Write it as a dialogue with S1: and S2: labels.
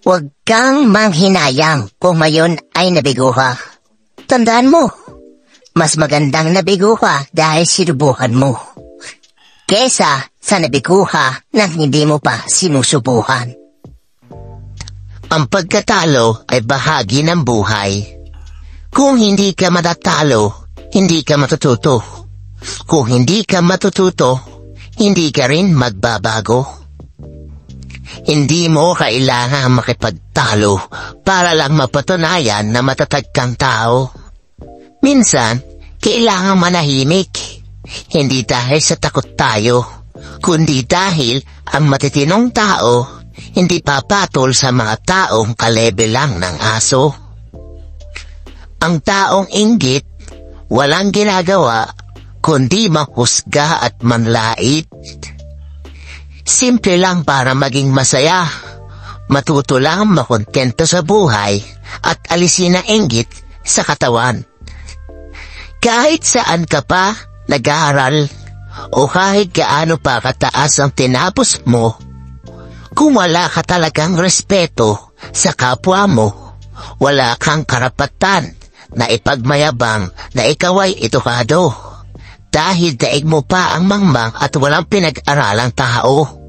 S1: Huwag kang manghinayang kung mayon ay nabigo ka. Tandaan mo, mas magandang nabigo ka dahil sinubukan mo, kesa sa nabigo ka nang hindi mo pa sinusubukan.
S2: Ang pagkatalo ay bahagi ng buhay. Kung hindi ka matatalo, hindi ka matututo. Kung hindi ka matututo, hindi ka rin magbabago. Hindi mo kailangan makipagtalo para lang mapatunayan na matatag kang tao. Minsan, kailangan manahimik. Hindi dahil sa takot tayo, kundi dahil ang matitinong tao hindi papatol sa mga taong kalebe lang ng aso. Ang taong inggit, walang ginagawa kundi manghusga at manlait. Simple lang para maging masaya. Matuto lang makontento sa buhay at alisin ang inggit sa katawan. Kahit saan ka pa nag-aaral o kahit gaano pa kataas ang tinapos mo, kung wala ka talagang respeto sa kapwa mo, wala kang karapatan na ipagmayabang na ikaw ay edukado, dahil daig mo pa ang mangmang at walang pinag-aralang tao.